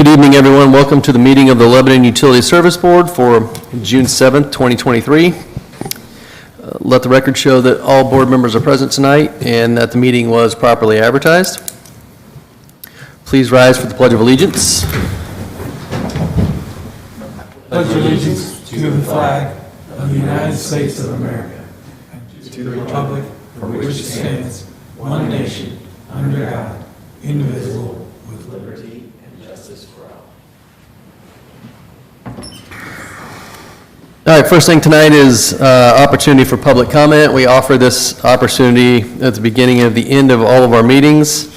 Good evening, everyone. Welcome to the meeting of the Lebanon Utility Service Board for June 7th, 2023. Let the record show that all board members are present tonight and that the meeting was properly advertised. Please rise for the Pledge of Allegiance. Pledge allegiance to the flag of the United States of America and to the republic for which it stands, one nation, under God, indivisible, with liberty and justice for all. All right, first thing tonight is opportunity for public comment. We offer this opportunity at the beginning of the end of all of our meetings.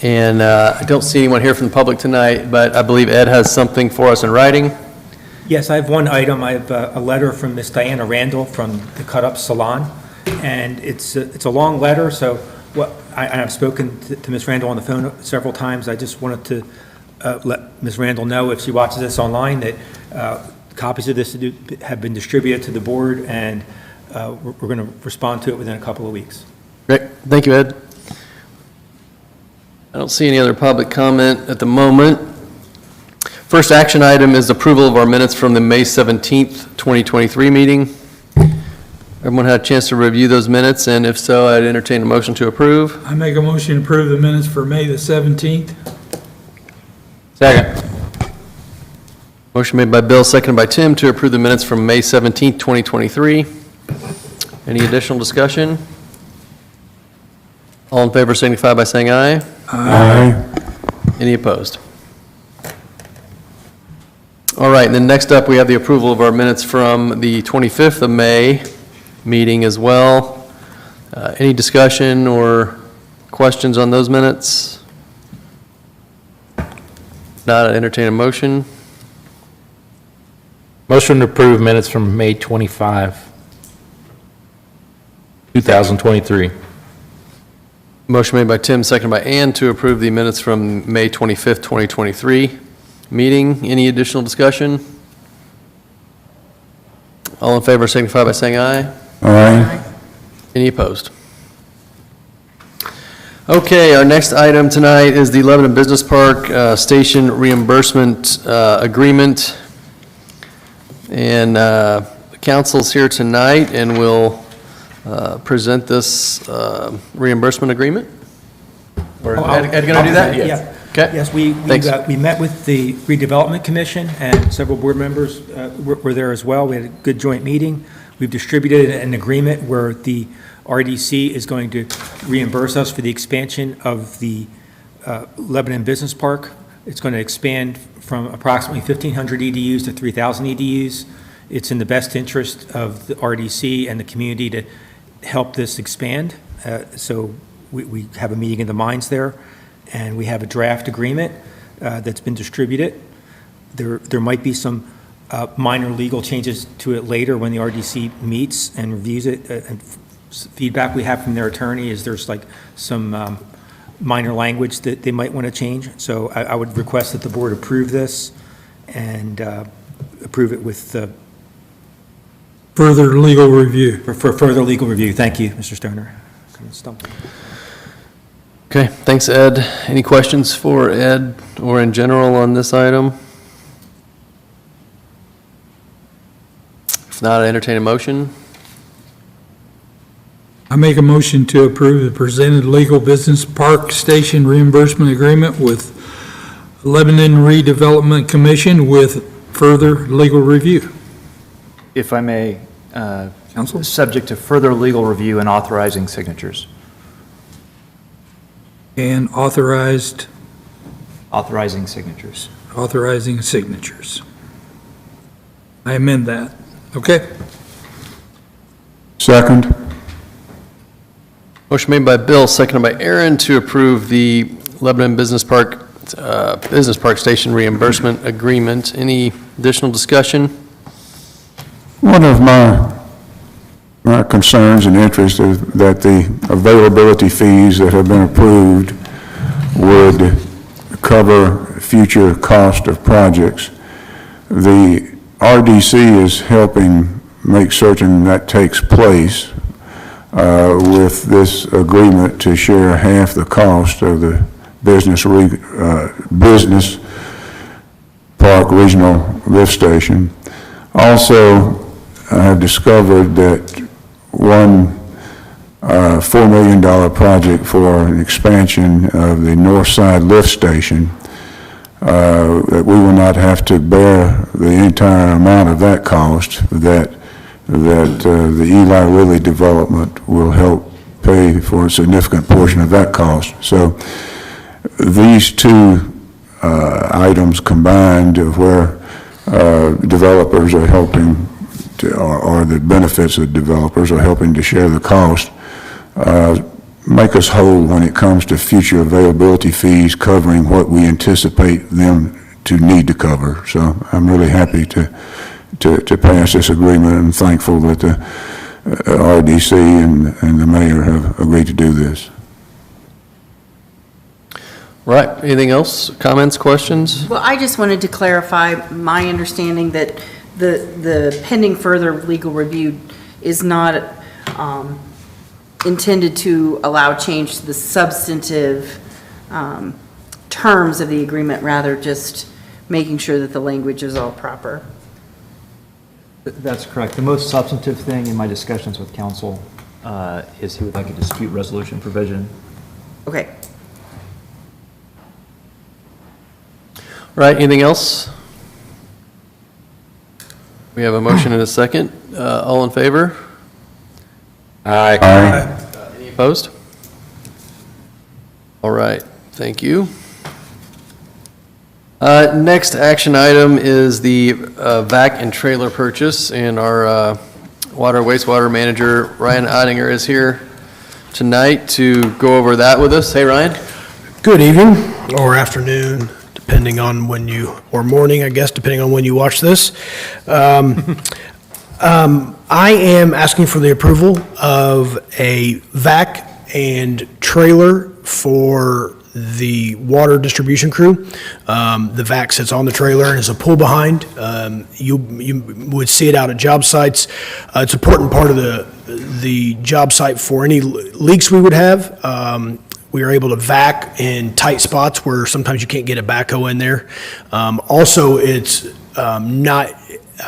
And I don't see anyone here from the public tonight, but I believe Ed has something for us in writing. Yes, I have one item. I have a letter from Miss Diana Randall from the Cut Up Salon, and it's a long letter. So I've spoken to Miss Randall on the phone several times. I just wanted to let Miss Randall know, if she watches this online, that copies of this have been distributed to the board, and we're going to respond to it within a couple of weeks. Great, thank you, Ed. I don't see any other public comment at the moment. First action item is approval of our minutes from the May 17th, 2023 meeting. Everyone had a chance to review those minutes, and if so, I'd entertain a motion to approve. I make a motion to approve the minutes for May the 17th. Second. Motion made by Bill, seconded by Tim to approve the minutes from May 17th, 2023. Any additional discussion? All in favor signify by saying aye. Aye. Any opposed? All right, and then next up, we have the approval of our minutes from the 25th of May meeting as well. Any discussion or questions on those minutes? Not, I entertain a motion. Motion to approve minutes from May 25, 2023. Motion made by Tim, seconded by Ann to approve the minutes from May 25th, 2023 meeting. Any additional discussion? All in favor signify by saying aye. Aye. Any opposed? Okay, our next item tonight is the Lebanon Business Park Station Reimbursement Agreement. And the council's here tonight and will present this reimbursement agreement. Or Ed going to do that? Yeah. Okay. Yes, we met with the Redevelopment Commission, and several board members were there as well. We had a good joint meeting. We've distributed an agreement where the RDC is going to reimburse us for the expansion of the Lebanon Business Park. It's going to expand from approximately 1,500 EDUs to 3,000 EDUs. It's in the best interest of the RDC and the community to help this expand. So we have a meeting in the mines there, and we have a draft agreement that's been distributed. There might be some minor legal changes to it later when the RDC meets and reviews it. And feedback we have from their attorney is there's like some minor language that they might want to change. So I would request that the board approve this and approve it with Further legal review. for further legal review. Thank you, Mr. Stoner. Okay, thanks, Ed. Any questions for Ed or in general on this item? If not, I entertain a motion. I make a motion to approve the presented legal business park station reimbursement agreement with Lebanon Redevelopment Commission with further legal review. If I may, Counsel? subject to further legal review and authorizing signatures. And authorizing signatures. I amend that. Okay. Second. Motion made by Bill, seconded by Aaron to approve the Lebanon Business Park Station Reimbursement Agreement. Any additional discussion? One of my concerns and interests is that the availability fees that have been approved would cover future cost of projects. The RDC is helping make certain that takes place with this agreement to share half the cost of the business Park Regional Lift Station. Also, I have discovered that one $4 million project for an expansion of the North Side Lift Station, that we will not have to bear the entire amount of that cost, that the Eli Lilly development will help pay for a significant portion of that cost. So these two items combined, where developers are helping to, or the benefits of developers are helping to share the cost, make us whole when it comes to future availability fees covering what we anticipate them to need to cover. So I'm really happy to pass this agreement, and thankful that the RDC and the mayor have agreed to do this. Right, anything else? Comments, questions? Well, I just wanted to clarify my understanding that the pending further legal review is not intended to allow change to the substantive terms of the agreement, rather just making sure that the language is all proper. That's correct. The most substantive thing in my discussions with council is he would like a dispute resolution provision. Okay. Right, anything else? We have a motion and a second. All in favor? Aye. Any opposed? All right, thank you. Next action item is the vac and trailer purchase, and our water wastewater manager, Ryan Ottinger, is here tonight to go over that with us. Hey, Ryan. Good evening or afternoon, depending on when you, or morning, I guess, depending on when you watch this. I am asking for the approval of a vac and trailer for the water distribution crew. The vac sits on the trailer and is a pull behind. You would see it out at job sites. It's an important part of the job site for any leaks we would have. We are able to vac in tight spots where sometimes you can't get a backhoe in there. Also, it's not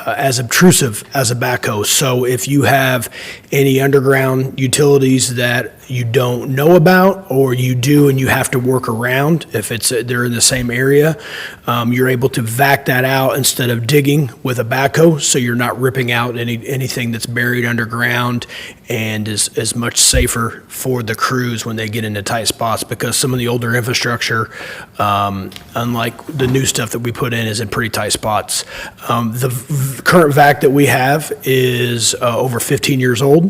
as obtrusive as a backhoe. So if you have any underground utilities that you don't know about, or you do and you have to work around, if they're in the same area, you're able to vac that out instead of digging with a backhoe, so you're not ripping out anything that's buried underground, and is much safer for the crews when they get into tight spots, because some of the older infrastructure, unlike the new stuff that we put in, is in pretty tight spots. The current vac that we have is over 15 years old,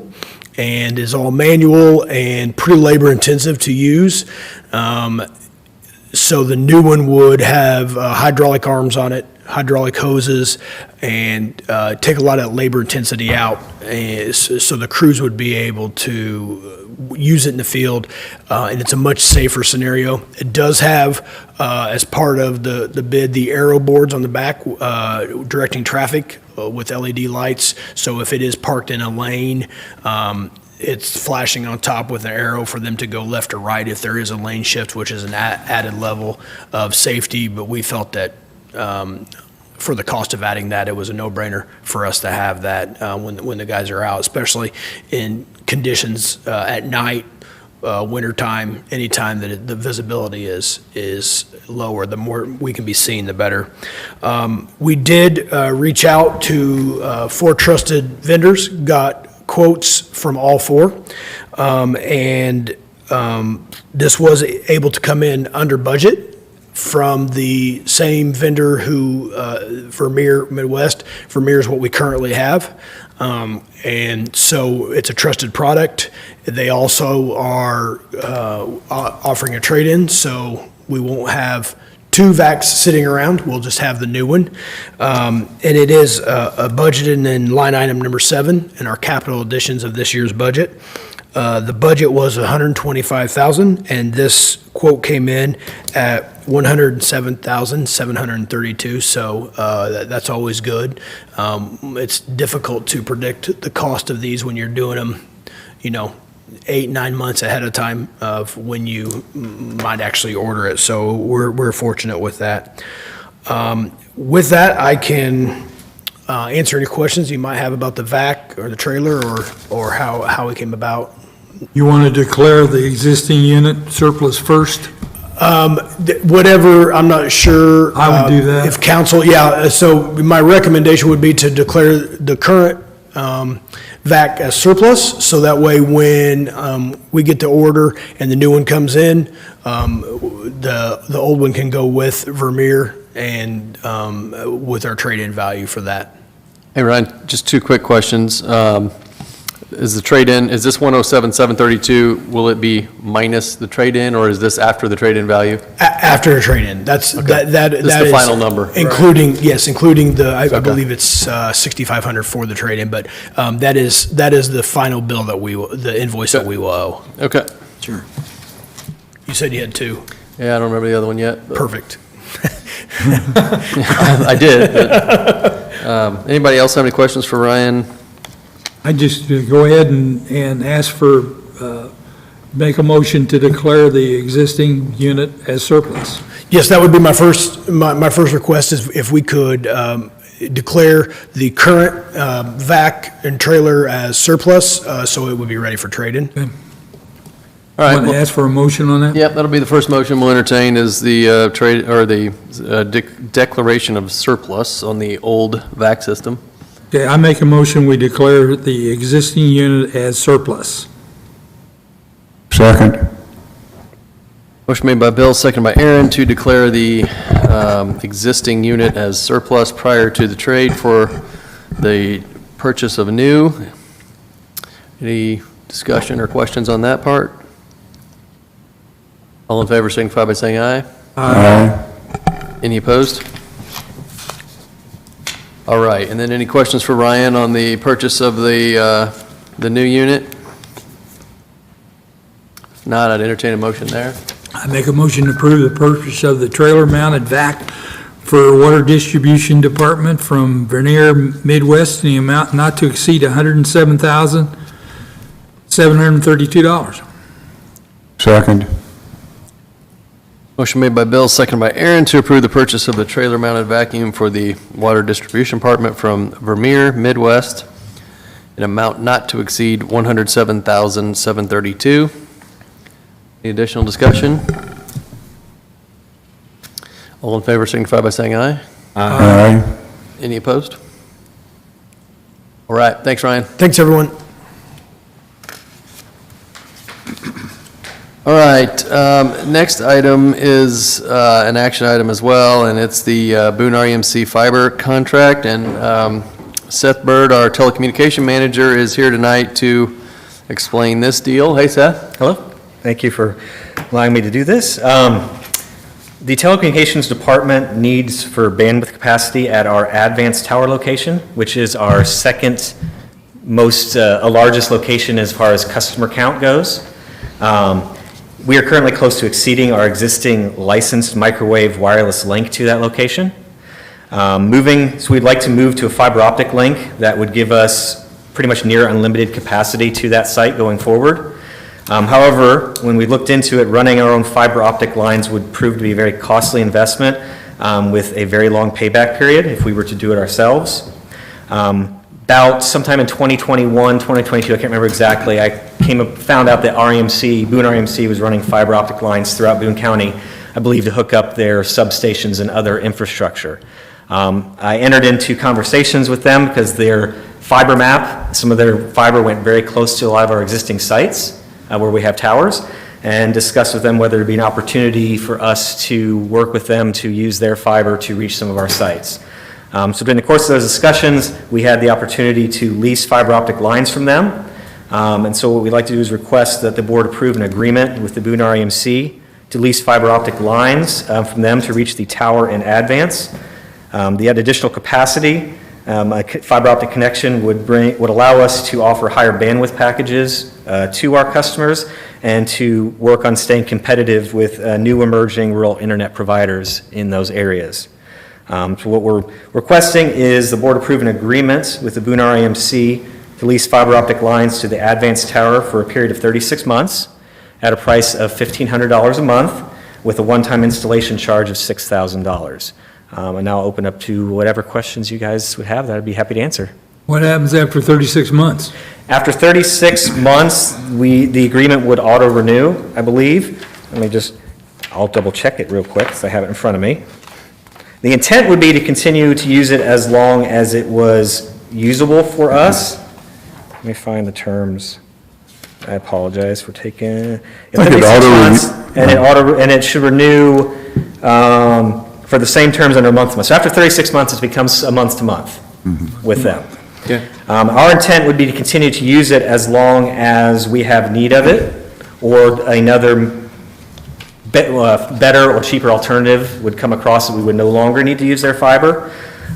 and is all manual and pretty labor intensive to use. So the new one would have hydraulic arms on it, hydraulic hoses, and take a lot of labor intensity out. So the crews would be able to use it in the field, and it's a much safer scenario. It does have, as part of the bid, the arrow boards on the back directing traffic with LED lights. So if it is parked in a lane, it's flashing on top with an arrow for them to go left or right if there is a lane shift, which is an added level of safety. But we felt that for the cost of adding that, it was a no-brainer for us to have that when the guys are out, especially in conditions at night, wintertime, anytime that the visibility is lower. The more we can be seen, the better. We did reach out to 4 trusted vendors, got quotes from all 4, and this was able to come in under budget from the same vendor who, Vermeer Midwest. Vermeer is what we currently have, and so it's a trusted product. They also are offering a trade-in, so we won't have 2 vacs sitting around. We'll just have the new one. And it is budgeted in line item number 7 in our capital additions of this year's budget. The budget was $125,000, and this quote came in at $107,732. So that's always good. It's difficult to predict the cost of these when you're doing them, 8-9 months ahead of time of when you might actually order it. So we're fortunate with that. With that, I can answer any questions you might have about the VAC or the trailer or how it came about. You want to declare the existing unit surplus first? Whatever, I'm not sure. I would do that. If council, yeah, so my recommendation would be to declare the current VAC as surplus, so that way when we get the order and the new one comes in, the old one can go with Vermeer and with our trade-in value for that. Hey, Ryan, just two quick questions. Is the trade-in, is this 107,732, will it be minus the trade-in, or is this after the trade-in value? After a trade-in, that's, Okay. that is. This is the final number. Including, yes, including the, I Okay. believe it's 6,500 for the trade-in, but that is the final bill that the invoice that we will owe. Okay. Sure. You said you had two. Yeah, I don't remember the other one yet. but- Perfect. I did, but, anybody else have any questions for Ryan? I just go ahead and ask for, make a motion to declare the existing unit as surplus. Yes, that would be my first request is if we could declare the current VAC and trailer as surplus, so it would be ready for trade-in. All right. Want to well- ask for a motion on that? Yep, that'll be the first motion we'll entertain is the trade, or the declaration of surplus on the old VAC system. Okay, I make a motion, we declare the existing unit as surplus. Second. Motion made by Bill, seconded by Aaron to declare the existing unit as surplus prior to the trade for the purchase of a new. Any discussion or questions on that part? All in favor signify by saying aye. Aye. Any opposed? All right, and then any questions for Ryan on the purchase of the new unit? If not, I'd entertain a motion there. I make a motion to approve the purchase of the trailer-mounted vac for Water Distribution Department from Vernier Midwest in the amount not to exceed $107,732. Second. Motion made by Bill, seconded by Aaron to approve the purchase of the trailer-mounted vacuum for the Water Distribution Department from Vermeer Midwest, an amount not to exceed $107,732. Any additional discussion? All in favor signify by saying aye. Aye. Any opposed? All right, thanks, Ryan. Thanks, everyone. All right, next item is an action item as well, and it's the Boone REMC fiber contract. And Seth Bird, our telecommunication manager, is here tonight to explain this deal. Hey, Seth. Hello. Thank you for allowing me to do this. The telecommunications department needs for bandwidth capacity at our Advanced Tower location, which is our second most, largest location as far as customer count goes. We are currently close to exceeding our existing licensed microwave wireless link to that location. So we'd like to move to a fiber optic link that would give us pretty much near unlimited capacity to that site going forward. However, when we looked into it, running our own fiber optic lines would prove to be a very costly investment with a very long payback period if we were to do it ourselves. About sometime in 2021, 2022, I can't remember exactly, I found out that Boone REMC was running fiber optic lines throughout Boone County, I believe to hook up their substations and other infrastructure. I entered into conversations with them because their fiber map, some of their fiber went very close to a lot of our existing sites where we have towers, and discussed with them whether there'd be an opportunity for us to work with them to use their fiber to reach some of our sites. So during the course of those discussions, we had the opportunity to lease fiber optic lines from them. And so what we'd like to do is request that the board approve an agreement with the Boone REMC to lease fiber optic lines from them to reach the tower in Advance. The additional capacity, a fiber optic connection would allow us to offer higher bandwidth packages to our customers and to work on staying competitive with new emerging rural internet providers in those areas. So what we're requesting is the board approve an agreement with the Boone REMC to lease fiber optic lines to the Advanced Tower for a period of 36 months at a price of $1,500 a month with a one-time installation charge of $6,000. And now I'll open up to whatever questions you guys would have that I'd be happy to answer. What happens after 36 months? After 36 months, the agreement would auto-renew, I believe. I'll double-check it real quick, because I have it in front of me. The intent would be to continue to use it as long as it was usable for us. Let me find the terms. I apologize for taking, I think it 36 months, auto-renew- and it should renew for the same terms under month-to-month. So after 36 months, it becomes a month-to-month with them. Okay. Our intent would be to continue to use it as long as we have need of it, or another better or cheaper alternative would come across that we would no longer need to use their fiber.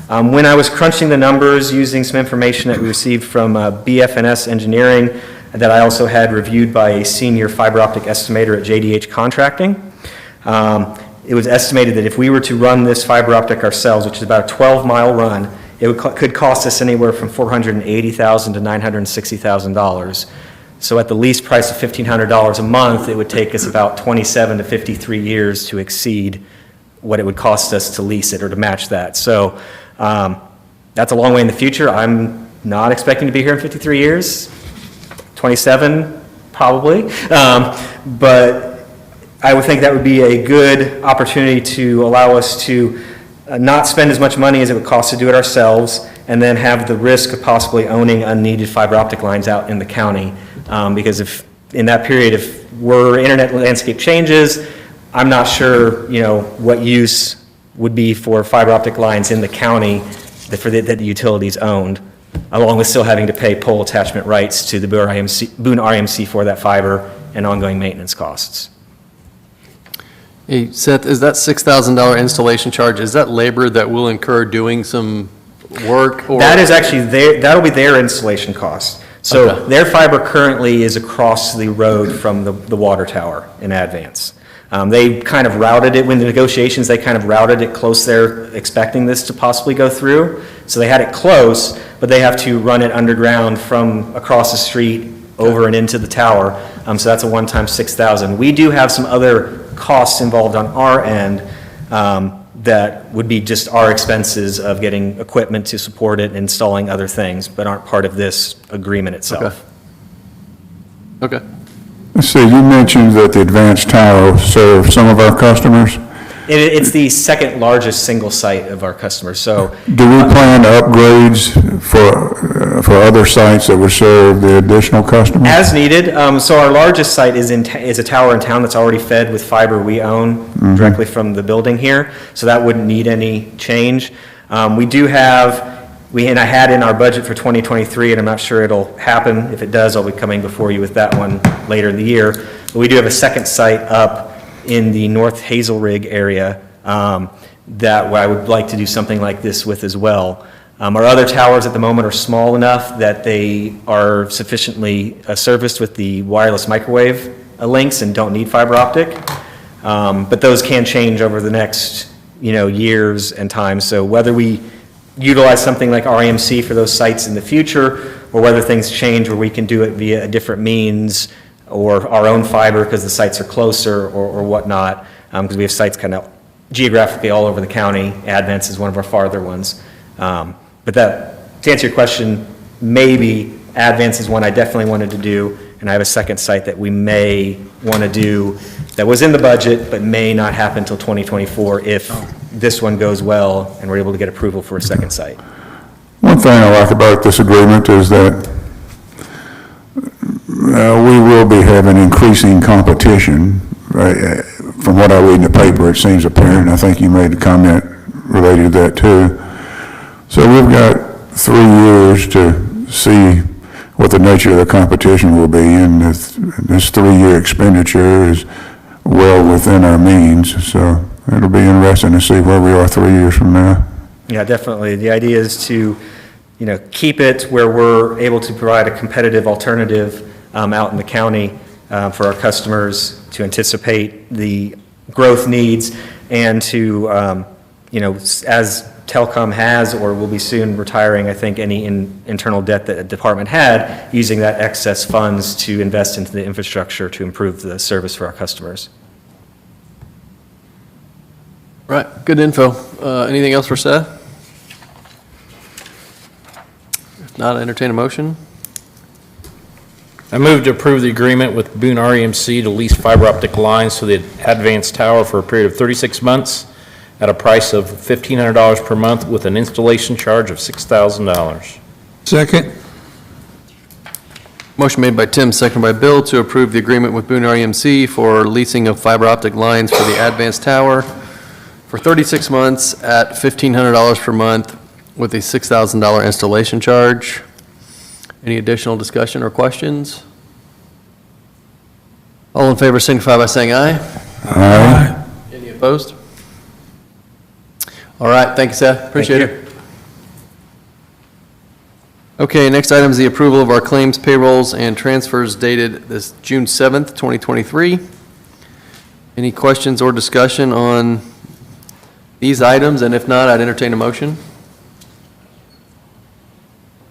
When I was crunching the numbers using some information that we received from BF&S Engineering that I also had reviewed by a senior fiber optic estimator at JDH Contracting, it was estimated that if we were to run this fiber optic ourselves, which is about a 12-mile run, it could cost us anywhere from $480,000 to $960,000. So at the lease price of $1,500 a month, it would take us about 27 to 53 years to exceed what it would cost us to lease it or to match that. So that's a long way in the future. I'm not expecting to be here in 53 years, 27 probably. But I would think that would be a good opportunity to allow us to not spend as much money as it would cost to do it ourselves, and then have the risk of possibly owning unneeded fiber optic lines out in the county. Because if, in that period, if our internet landscape changes, I'm not sure, what use would be for fiber optic lines in the county that the utilities owned, along with still having to pay pole attachment rights to the Boone RMC for that fiber and ongoing maintenance costs. Hey, Seth, is that $6,000 installation charge, is that labor that we'll incur doing some work? Or That is actually that'll be their installation cost. So Okay. their fiber currently is across the road from the water tower in Advance. They kind of routed it, when the negotiations, they kind of routed it close there, expecting this to possibly go through. So they had it close, but they have to run it underground from across the street over and into the tower. So that's a one-time $6,000. We do have some other costs involved on our end that would be just our expenses of getting equipment to support it, installing other things, but aren't part of this agreement itself. Okay. Let's see, you mentioned that the advanced tower serves some of our customers. It's the second largest single site of our customers, so Do we plan upgrades for other sites that would serve the additional customers? as needed. So our largest site is a tower in town that's already fed with fiber we own directly from the building here, so that wouldn't need any change. We do have, and I had in our budget for 2023, and I'm not sure it'll happen. If it does, I'll be coming before you with that one later in the year. But we do have a second site up in the North Hazel Rig area that I would like to do something like this with as well. Our other towers at the moment are small enough that they are sufficiently serviced with the wireless microwave links and don't need fiber optic. But those can change over the next, years and time. So whether we utilize something like RMC for those sites in the future, or whether things change where we can do it via a different means, or our own fiber because the sites are closer or whatnot, because we have sites kind of geographically all over the county. Advance is one of our farther ones. But to answer your question, maybe Advance is one I definitely wanted to do, and I have a second site that we may want to do that was in the budget but may not happen until 2024 if this one goes well and we're able to get approval for a second site. One thing I like about this agreement is that we will be having increasing competition. From what I read in the paper, it seems apparent. I think you made a comment related to that too. So we've got 3 years to see what the nature of the competition will be, and this 3-year expenditure is well within our means. So it'll be interesting to see where we are 3 years from now. Yeah, definitely. The idea is to, keep it where we're able to provide a competitive alternative out in the county for our customers, to anticipate the growth needs, and to, as Telcom has or will be soon retiring, I think, any internal debt that a department had, using that excess funds to invest into the infrastructure to improve the service for our customers. Right, good info. Anything else for Seth? If not, I entertain a motion. I move to approve the agreement with Boone REMC to lease fiber optic lines to the Advanced Tower for a period of 36 months at a price of $1,500 per month with an installation charge of $6,000. Second. Motion made by Tim, seconded by Bill to approve the agreement with Boone REMC for leasing of fiber optic lines for the Advanced Tower for 36 months at $1,500 per month with a $6,000 installation charge. Any additional discussion or questions? All in favor signify by saying aye. Aye. Any opposed? All right, thank you, Seth. Appreciate it. Okay, next item is the approval of our claims, payrolls, and transfers dated this June 7th, 2023. Any questions or discussion on these items? And if not, I'd entertain a motion.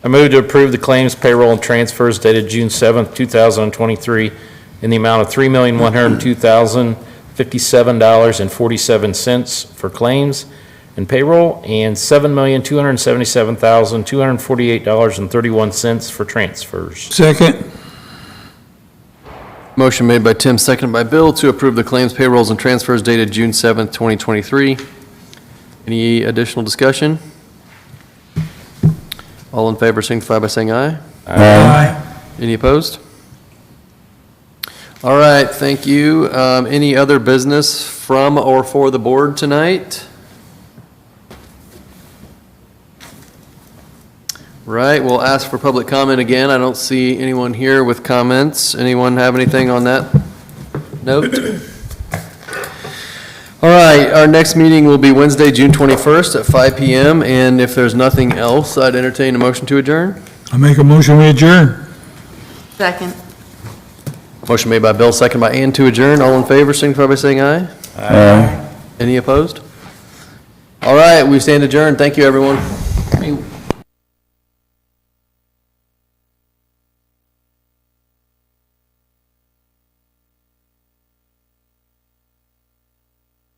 I move to approve the claims, payroll, and transfers dated June 7th, 2023 in the amount of $3,102,057.47 for claims and payroll, and $7,277,248.31 for transfers. Second. Motion made by Tim, seconded by Bill to approve the claims, payrolls, and transfers dated June 7th, 2023. Any additional discussion? All in favor signify by saying aye. Aye. Any opposed? All right, thank you. Any other business from or for the board tonight? Right, we'll ask for public comment again. I don't see anyone here with comments. Anyone have anything on that note? All right, our next meeting will be Wednesday, June 21st at 5 PM, and if there's nothing else, I'd entertain a motion to adjourn. I make a motion, we adjourn. Second. Motion made by Bill, second by Ann to adjourn. All in favor, signify by saying aye. Aye. Any opposed? All right, we stand adjourned. Thank you, everyone.